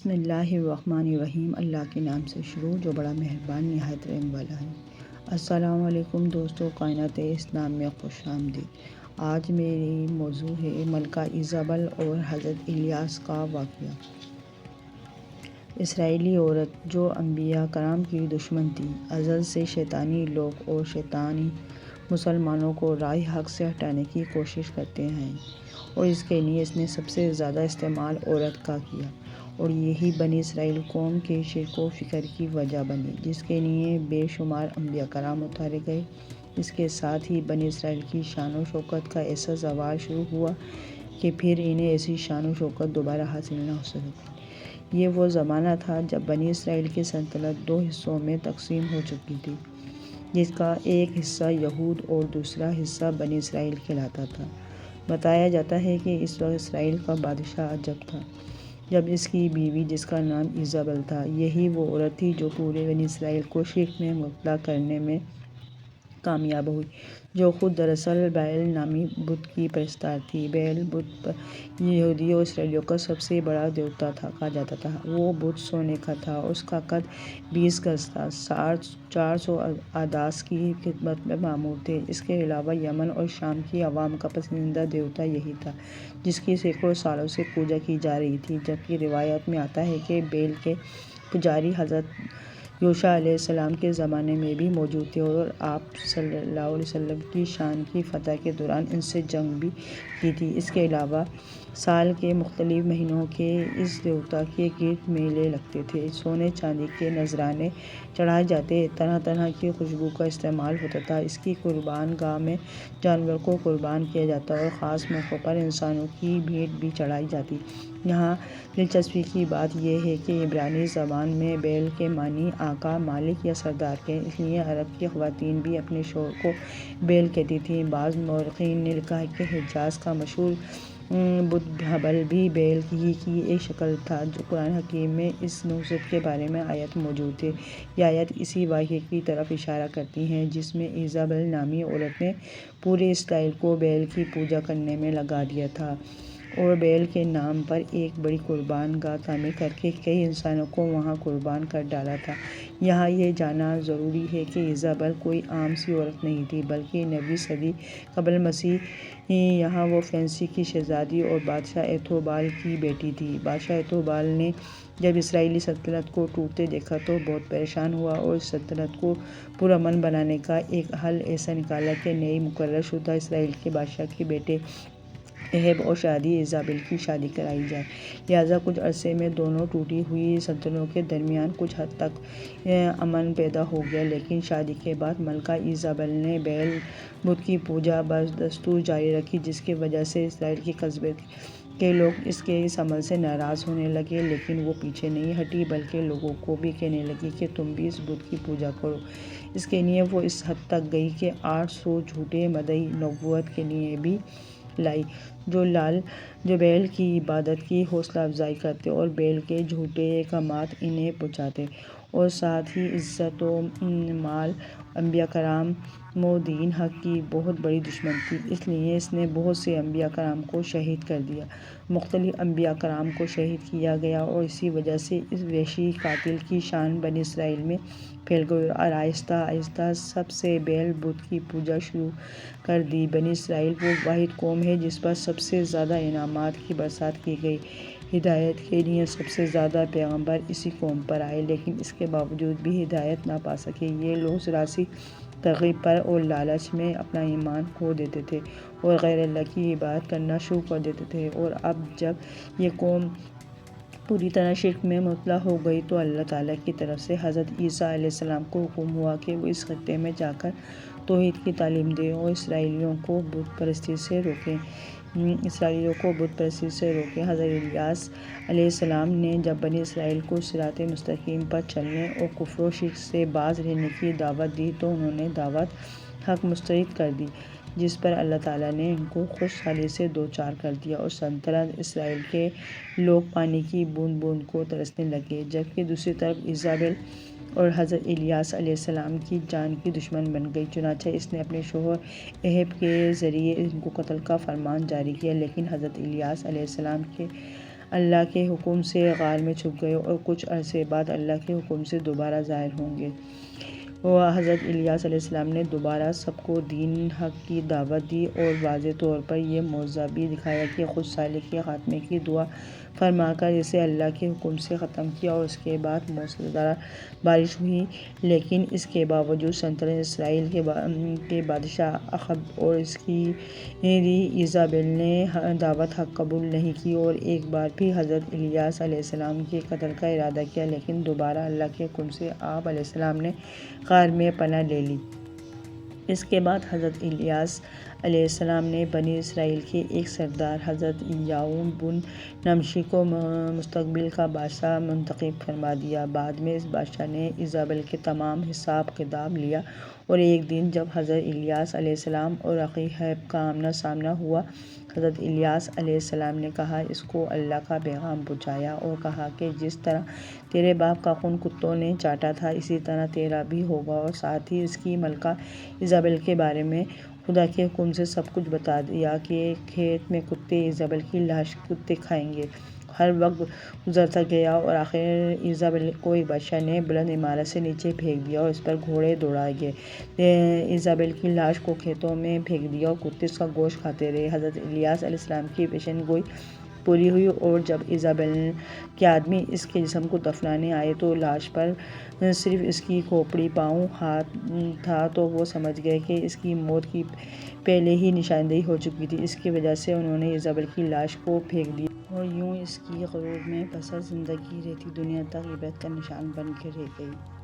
بسم اللہ الرحمن الرحیم۔ اللہ کے نام سے شروع جو بڑا مہربان نہایت رحم والا ہے۔ السلام علیکم دوستو، کائنات اسلام میں خوش آمدید۔ آج میری موضوع ہے ملکہ ایزابل اور حضرت الیاس کا واقعہ۔ اسرائیلی عورت جو انبیاء کرام کی دشمن تھی، ازل سے شیطانی لوگ اور شیطانی مسلمانوں کو راہ حق سے ہٹانے کی کوشش کرتے ہیں، اور اس کے لیے اس نے سب سے زیادہ استعمال عورت کا کیا، اور یہی بنی اسرائیل قوم کے شرک و فکر کی وجہ بنی، جس کے لیے بے شمار انبیاء کرام اتارے گئے۔ اس کے ساتھ ہی بنی اسرائیل کی شان و شوکت کا ایسا زوال شروع ہوا کہ پھر انہیں ایسی شان و شوکت دوبارہ حاصل نہ ہو سکی۔ یہ وہ زمانہ تھا جب بنی اسرائیل کی سلطنت دو حصوں میں تقسیم ہو چکی تھی، جس کا ایک حصہ یہود اور دوسرا حصہ بنی اسرائیل کہلاتا تھا۔ بتایا جاتا ہے کہ اس وقت اسرائیل کا بادشاہ جب تھا، جب اس کی بیوی جس کا نام ایزابل تھا، یہی وہ عورت تھی جو پورے بنی اسرائیل کو شرک میں مبتلا کرنے میں کامیاب ہوئی، جو خود دراصل بیل نامی بت کی پرستار تھی۔ بیل بت یہودیوں اور اسرائیلیوں کا سب سے بڑا دیوتا کہا جاتا تھا۔ وہ بت سونے کا تھا، اس کا قد 20 گز تھا، 400 عداس کی خدمت میں مامور تھے۔ اس کے علاوہ یمن اور شام کی عوام کا پسندیدہ دیوتا یہی تھا، جس کی سینکڑوں سالوں سے پوجا کی جا رہی تھی، جبکہ روایات میں آتا ہے کہ بیل کے پجاری حضرت یوشع علیہ السلام کے زمانے میں بھی موجود تھے، اور آپ صلی اللہ علیہ وسلم کی شان کی فتح کے دوران ان سے جنگ بھی کی تھی۔ اس کے علاوہ سال کے مختلف مہینوں کے اس دیوتا کے گرد میلے لگتے تھے، سونے چاندی کے نذرانے چڑھائے جاتے، طرح طرح کی خوشبو کا استعمال ہوتا تھا، اس کی قربان گاہ میں جانور کو قربان کیا جاتا اور خاص موقعوں پر انسانوں کی بھیٹ بھی چڑھائی جاتی۔ یہاں دلچسپی کی بات یہ ہے کہ عبرانی زبان میں بیل کے معنی آقا، مالک یا سردار کے ہیں، اس لیے عرب کی خواتین بھی اپنے شوہر کو بیل کہتی تھیں۔ بعض مورخین نے لکھا ہے کہ حجاز کا مشہور بت ہبل بھی بیل ہی کی ایک شکل تھا۔ قرآن حکیم میں اس نحوست کے بارے میں آیت موجود ہے۔ یہ آیت اسی واقعے کی طرف اشارہ کرتی ہے جس میں ایزابل نامی عورت نے پورے اسرائیل کو بیل کی پوجا کرنے میں لگا دیا تھا، اور بیل کے نام پر ایک بڑی قربان گاہ تعمیر کرکے کئی انسانوں کو وہاں قربان کر ڈالا تھا۔ یہاں یہ جاننا ضروری ہے کہ ایزابل کوئی عام سی عورت نہیں تھی، بلکہ 9ویں صدی قبل مسیح یہاں وہ فینسی کی شہزادی اور بادشاہ ایتھوبال کی بیٹی تھی۔ بادشاہ ایتھوبال نے جب اسرائیلی سلطنت کو ٹوٹتے دیکھا تو بہت پریشان ہوا، اور اس سلطنت کو پرامن بنانے کا ایک حل ایسا نکالا کہ نئی مقرر شدہ اسرائیل کے بادشاہ کے بیٹے اہب اور شہزادی ایزابل کی شادی کرائی جائے۔ لہٰذا کچھ عرصے میں دونوں ٹوٹی ہوئی سلطنتوں کے درمیان کچھ حد تک امن پیدا ہو گیا، لیکن شادی کے بعد ملکہ ایزابل نے بیل بت کی پوجا بدستور جاری رکھی، جس کی وجہ سے اسرائیل کے قصبے کے لوگ اس عمل سے ناراض ہونے لگے، لیکن وہ پیچھے نہیں ہٹی، بلکہ لوگوں کو بھی کہنے لگی کہ تم بھی اس بت کی پوجا کرو۔ اس کے لیے وہ اس حد تک گئی کہ 800 جھوٹے مدعی نبوت کے لیے بھی لائی، جو بیل کی عبادت کی حوصلہ افزائی کرتے اور بیل کے جھوٹے احکامات انہیں پہنچاتے، اور ساتھ ہی عزت و مال، انبیاء کرام و دین حق کی بہت بڑی دشمن تھی۔ اس لیے اس نے بہت سے انبیاء کرام کو شہید کر دیا، مختلف انبیاء کرام کو شہید کیا گیا، اور اسی وجہ سے اس وحشی قاتل کی شان بنی اسرائیل میں پھیل گئی، اور آہستہ آہستہ سب سے بیل بت کی پوجا شروع کر دی۔ بنی اسرائیل وہ واحد قوم ہے جس پر سب سے زیادہ انعامات کی برسات کی گئی۔ ہدایت کے لیے سب سے زیادہ پیغمبر اسی قوم پر آئے، لیکن اس کے باوجود بھی ہدایت نہ پا سکے۔ یہ لوگ ذرا سی ترغیب پر اور لالچ میں اپنا ایمان کھو دیتے تھے، اور غیر اللہ کی عبادت کرنا شروع کر دیتے تھے، اور اب جب یہ قوم پوری طرح شرک میں مبتلا ہو گئی تو اللہ تعالیٰ کی طرف سے حضرت عیسیٰ علیہ السلام کو حکم ہوا کہ وہ اس خطے میں جا کر توحید کی تعلیم دیں اور اسرائیلیوں کو بت پرستی سے روکیں۔ حضرت الیاس علیہ السلام نے جب بنی اسرائیل کو صراط مستقیم پر چلنے اور کفر و شرک سے باز رہنے کی دعوت دی تو انہوں نے دعوت حق مسترد کر دی، جس پر اللہ تعالیٰ نے ان کو خوش حالی سے دوچار کر دیا، اور سلطنت اسرائیل کے لوگ پانی کی بوند بوند کو ترسنے لگے، جبکہ دوسری طرف ایزابل اور حضرت الیاس علیہ السلام کی جان کی دشمن بن گئی۔ چنانچہ اس نے اپنے شوہر اہب کے ذریعے ان کو قتل کا فرمان جاری کیا، لیکن حضرت الیاس علیہ السلام کے اللہ کے حکم سے غار میں چھپ گئے اور کچھ عرصے بعد اللہ کے حکم سے دوبارہ ظاہر ہوں گے۔ حضرت الیاس علیہ السلام نے دوبارہ سب کو دین حق کی دعوت دی اور واضح طور پر یہ معجزہ بھی دکھایا کہ خود صالح کے خاتمے کی دعا فرما کر اسے اللہ کے حکم سے ختم کیا اور اس کے بعد موسلادھار بارش ہوئی، لیکن اس کے باوجود سلطنت اسرائیل کے بادشاہ اخاب اور اس کی ایزابل نے دعوت حق قبول نہیں کی اور ایک بار پھر حضرت الیاس علیہ السلام کے قتل کا ارادہ کیا، لیکن دوبارہ اللہ کے حکم سے آپ علیہ السلام نے غار میں پناہ لے لی۔ اس کے بعد حضرت الیاس علیہ السلام نے بنی اسرائیل کے ایک سردار حضرت یعقوب بن نمشی کو مستقبل کا بادشاہ منتخب فرما دیا۔ بعد میں اس بادشاہ نے ایزابل کے تمام حساب کتاب لیا اور ایک دن جب حضرت الیاس علیہ السلام اور اخاب کا آمنا سامنا ہوا، حضرت الیاس علیہ السلام نے کہا اس کو اللہ کا پیغام پہنچایا اور کہا کہ جس طرح تیرے باپ کا خون کتوں نے چاٹا تھا اسی طرح تیرا بھی ہوگا، اور ساتھ ہی اس کی ملکہ ایزابل کے بارے میں خدا کے حکم سے سب کچھ بتا دیا کہ کھیت میں کتے ایزابل کی لاش کتے کھائیں گے۔ ہر وقت گزرتا گیا اور آخر ایزابل کو ایک بادشاہ نے بلند عمارت سے نیچے پھینک دیا اور اس پر گھوڑے دوڑائے گئے۔ ایزابل کی لاش کو کھیتوں میں پھینک دیا اور کتے اس کا گوشت کھاتے رہے۔ حضرت الیاس علیہ السلام کی پیشن گوئی پوری ہوئی اور جب ایزابل کے آدمی اس کے جسم کو دفنانے آئے تو لاش پر صرف اس کی کھوپڑی، پاؤں، ہاتھ تھا، تو وہ سمجھ گئے کہ اس کی موت کی پہلے ہی نشاندہی ہو چکی تھی۔ اس کی وجہ سے انہوں نے ایزابل کی لاش کو پھینک دیا اور یوں اس کی غروب میں بسر زندگی رہتی دنیا تک عبرت کا نشان بن کر رہ گئی۔